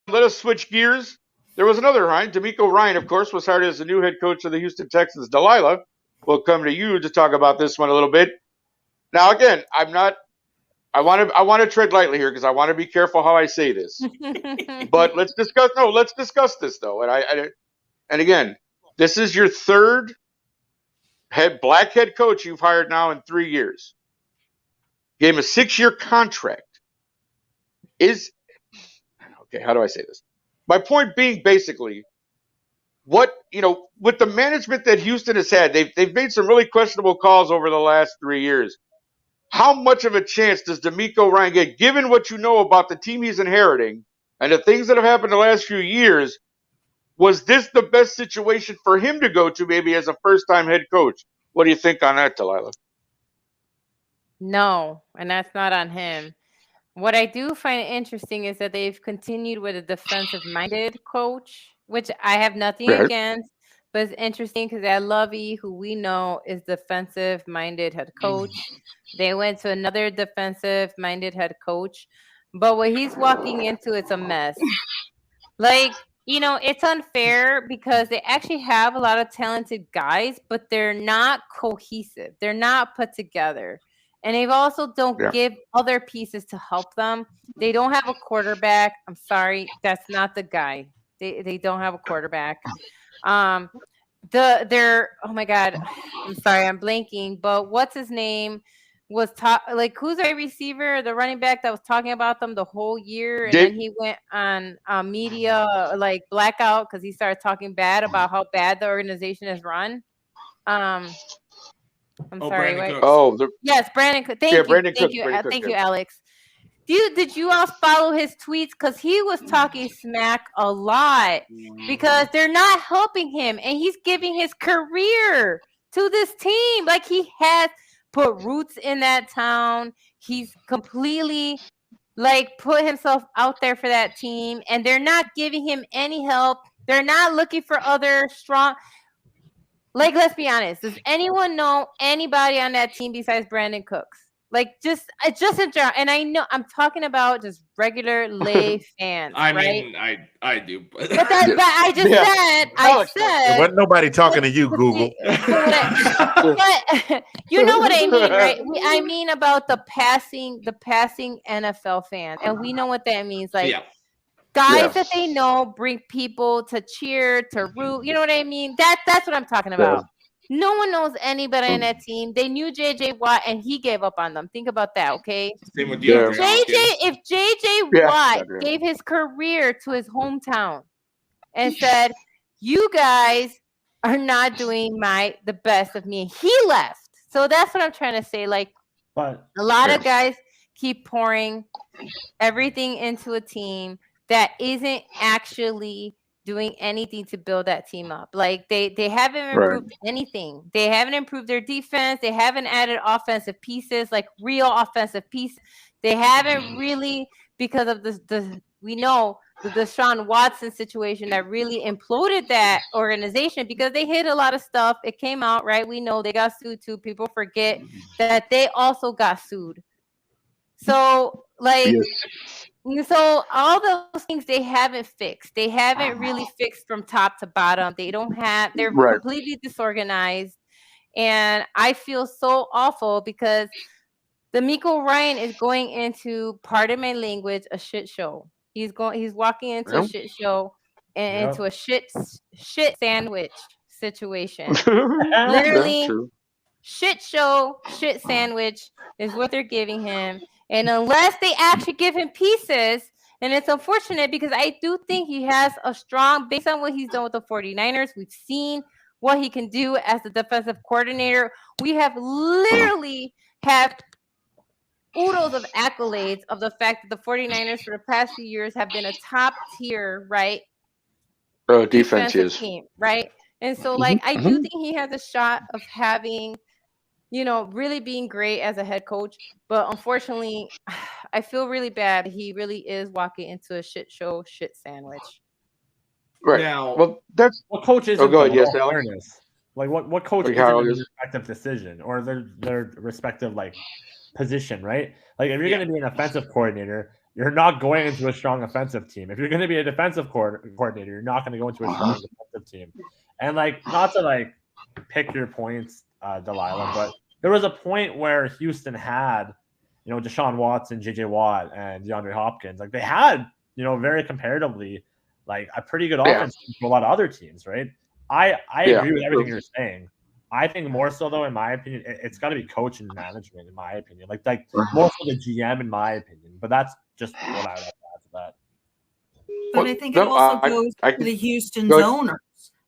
let us switch gears. There was another Ryan. D'Amico Ryan, of course, was hired as the new head coach of the Houston Texans. Delilah, we'll come to you to talk about this one a little bit. Now, again, I'm not. I want to tread lightly here because I want to be careful how I say this. But let's discuss. No, let's discuss this though. And again, this is your third black head coach you've hired now in 3 years. Gave him a 6-year contract. Okay, how do I say this? My point being basically, with the management that Houston has had, they've made some really questionable calls over the last 3 years. How much of a chance does D'Amico Ryan get, given what you know about the team he's inheriting and the things that have happened the last few years? Was this the best situation for him to go to, maybe as a first-time head coach? What do you think on that, Delilah? No, and that's not on him. What I do find interesting is that they've continued with a defensive-minded coach, which I have nothing against, but it's interesting because Ed Lovey, who we know is defensive-minded head coach, they went to another defensive-minded head coach, but what he's walking into, it's a mess. Like, it's unfair because they actually have a lot of talented guys, but they're not cohesive. They're not put together. And they also don't give other pieces to help them. They don't have a quarterback. I'm sorry, that's not the guy. They don't have a quarterback. Oh my God, I'm sorry, I'm blanking. But what's his name was who's a receiver, the running back that was talking about them the whole year, and then he went on media blackout because he started talking bad about how bad the organization is run. I'm sorry. Yes, Brandon Cook. Thank you, Alex. Did you all follow his tweets? Because he was talking smack a lot because they're not helping him, and he's giving his career to this team. Like, he has put roots in that town. He's completely put himself out there for that team, and they're not giving him any help. They're not looking for other strong. Let's be honest. Does anyone know anybody on that team besides Brandon Cooks? Just in general. And I know I'm talking about just regular lay fans. I mean, I do. But I just said. I said. There wasn't nobody talking to you, Google. But you know what I mean, right? I mean about the passing NFL fans, and we know what that means. Guys that they know bring people to cheer, to root. You know what I mean? That's what I'm talking about. No one knows anybody in that team. They knew J.J. Watt, and he gave up on them. Think about that, okay? Same with If J.J. Watt gave his career to his hometown and said, "You guys are not doing the best of me," he left. So that's what I'm trying to say. But a lot of guys keep pouring everything into a team that isn't actually doing anything to build that team up. They haven't improved anything. They haven't improved their defense. They haven't added offensive pieces, real offensive pieces. They haven't really, because of we know the Deshaun Watson situation that really imploded that organization because they hid a lot of stuff. It came out, right? We know they got sued too. People forget that they also got sued. So So all those things they haven't fixed. They haven't really fixed from top to bottom. They're completely disorganized. And I feel so awful because D'Amico Ryan is going into, pardon my language, a shit show. He's walking into a shit show and into a shit sandwich situation. Literally, shit show, shit sandwich is what they're giving him. And unless they actually give him pieces, and it's unfortunate because I do think he has a strong, based on what he's done with the 49ers, we've seen what he can do as the defensive coordinator. We have literally oodles of accolades of the fact that the 49ers for the past few years have been a top tier, right? Defensive team, right? And so I do think he has a shot of having, really being great as a head coach. But unfortunately, I feel really bad. He really is walking into a shit show, shit sandwich. Right. Now, well, that's what coach is. Oh, go ahead. Yes, Alex. What coach is their respective decision or their respective position, right? If you're going to be an offensive coordinator, you're not going into a strong offensive team. If you're going to be a defensive coordinator, you're not going to go into a strong defensive team. And like, not to like pick your points, Delilah, but there was a point where Houston had, Deshaun Watson, JJ Watt, and DeAndre Hopkins. Like they had, very comparatively, like a pretty good offense to a lot of other teams, right? I agree with everything you're saying. I think more so, though, in my opinion, it's got to be coach and management, in my opinion. Like more so the GM, in my opinion. But that's just what I would add to that. But I think it also goes to the Houston's owners.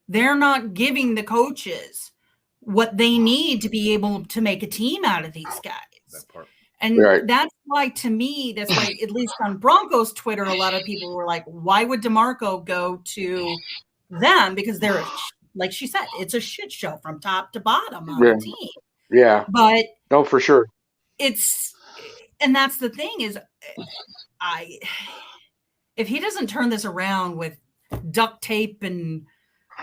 They're not giving the coaches what they need to be able to make a team out of these guys. That part. And that's why, to me, that's why, at least on Broncos Twitter, a lot of people were like, why would DeMarco go to them? Because they're, like she said, it's a shit show from top to bottom on the team. Yeah. But no, for sure. And that's the thing is, if he doesn't turn this around with duct tape and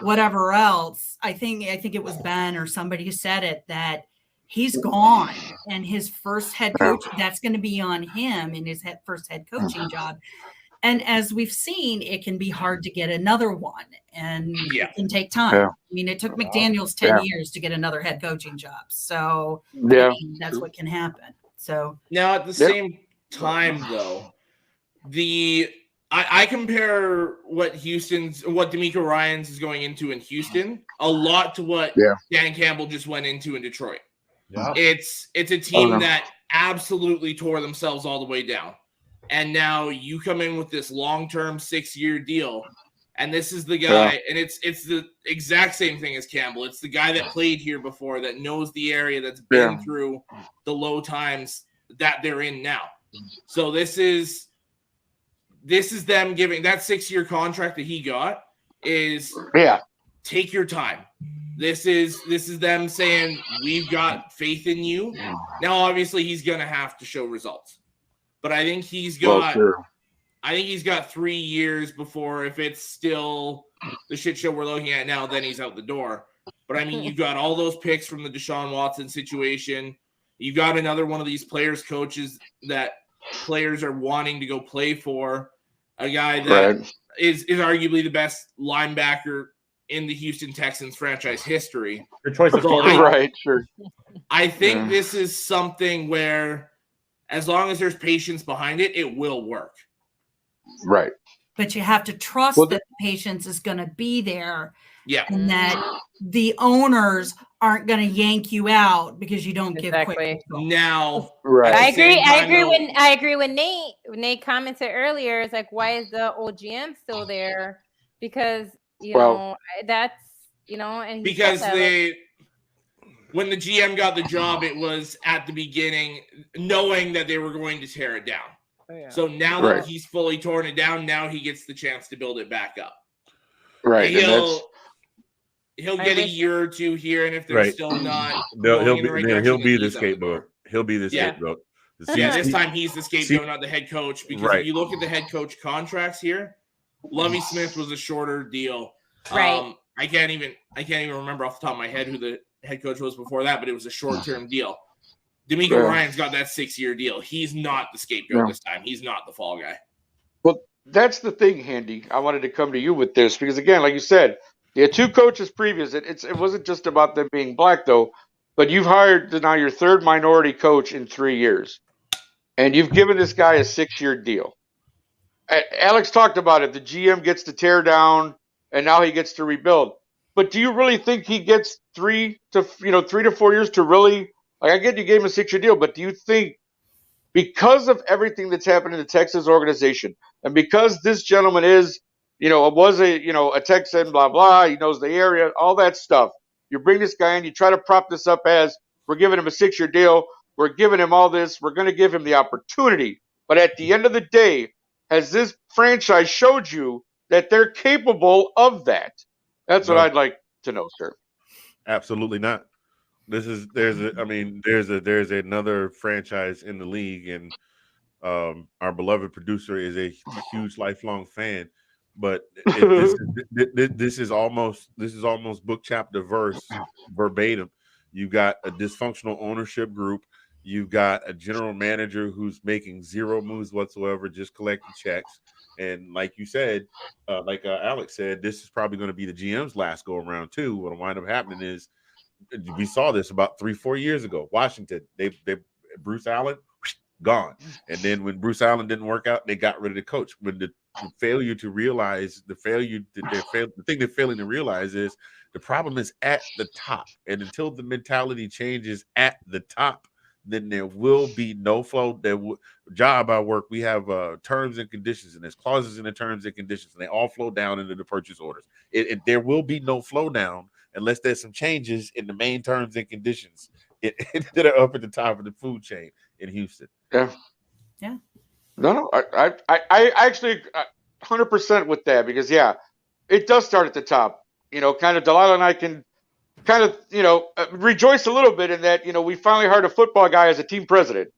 whatever else, I think it was Ben or somebody who said it, that he's gone, and his first head coach, that's going to be on him in his first head coaching job. And as we've seen, it can be hard to get another one, and it can take time. I mean, it took McDaniels 10 years to get another head coaching job. So I mean, that's what can happen. So now at the same time, though, I compare what DeMeco Ryans is going into in Houston a lot to what Dan Campbell just went into in Detroit. Yeah. It's a team that absolutely tore themselves all the way down. And now you come in with this long-term 6-year deal, and this is the guy, and it's the exact same thing as Campbell. It's the guy that played here before, that knows the area, that's been through the low times that they're in now. So this is them giving that 6-year contract that he got is take your time. This is them saying, we've got faith in you. Now, obviously, he's going to have to show results. But I think he's got 3 years before, if it's still the shit show we're looking at now, then he's out the door. But I mean, you've got all those picks from the Deshaun Watson situation. You've got another one of these players coaches that players are wanting to go play for, a guy that is arguably the best linebacker in the Houston Texans franchise history. Your choice of I think this is something where, as long as there's patience behind it, it will work. Right. But you have to trust that the patience is going to be there. Yeah. And that the owners aren't going to yank you out because you don't give quick. Now, I agree with Nate. Nate commented earlier, it's like, why is the OGM still there? Because that's and because when the GM got the job, it was at the beginning, knowing that they were going to tear it down. So now that he's fully torn it down, now he gets the chance to build it back up. Right. He'll get a year or two here, and if they're still not, he'll be the scapegoat. He'll be the scapegoat. This time he's the scapegoat, not the head coach. Because if you look at the head coach contracts here, Lovie Smith was a shorter deal. Right. I can't even remember off the top of my head who the head coach was before that, but it was a short-term deal. DeMeco Ryans got that 6-year deal. He's not the scapegoat this time. He's not the fall guy. Well, that's the thing, Handy. I wanted to come to you with this because, again, like you said, you had 2 coaches previous. It wasn't just about them being black, though, but you've hired now your 3rd minority coach in 3 years, and you've given this guy a 6-year deal. Alex talked about it. The GM gets to tear down, and now he gets to rebuild. But do you really think he gets 3 to 4 years to really? Like, I get you gave him a 6-year deal, but do you think, because of everything that's happened in the Texas organization, and because this gentleman is, a Texan, blah blah, he knows the area, all that stuff, you bring this guy in, you try to prop this up as we're giving him a 6-year deal, we're giving him all this, we're going to give him the opportunity, but at the end of the day, has this franchise showed you that they're capable of that? That's what I'd like to know, sir. Absolutely not. There's another franchise in the league, and our beloved producer is a huge lifelong fan. But this is almost book chapter verse verbatim. You got a dysfunctional ownership group. You've got a general manager who's making zero moves whatsoever, just collecting checks. And like you said, Alex said, this is probably going to be the GM's last go around too. What'll wind up happening is, we saw this about 3-4 years ago. Washington, they Bruce Allen gone, and then when Bruce Allen didn't work out, they got rid of the coach. When the failure to realize the thing they're failing to realize is the problem is at the top, and until the mentality changes at the top, then there will be no flow. Job I work, we have terms and conditions, and there's clauses in the terms and conditions, and they all flow down into the purchase orders. There will be no flow down unless there's some changes in the main terms and conditions that are up at the top of the food chain in Houston. Yeah. No, I actually 100% with that, because it does start at the top. Kind of Delilah and I can kind of, rejoice a little bit in that, we finally hired a football guy as a team president.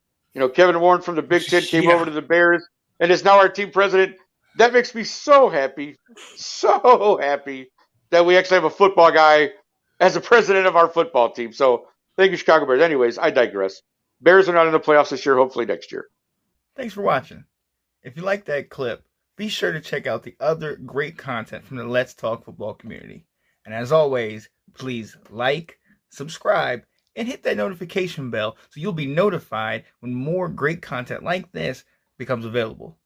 Kevin Warren from the Big Ten came over to the Bears and is now our team president. That makes me so happy that we actually have a football guy as a president of our football team. So thank you, Chicago Bears. Anyways, I digress. Bears are not in the playoffs this year, hopefully next year. Thanks for watching. If you like that clip, be sure to check out the other great content from the Let's Talk Football community. And as always, please like, subscribe, and hit that notification bell so you'll be notified when more great content like this becomes available.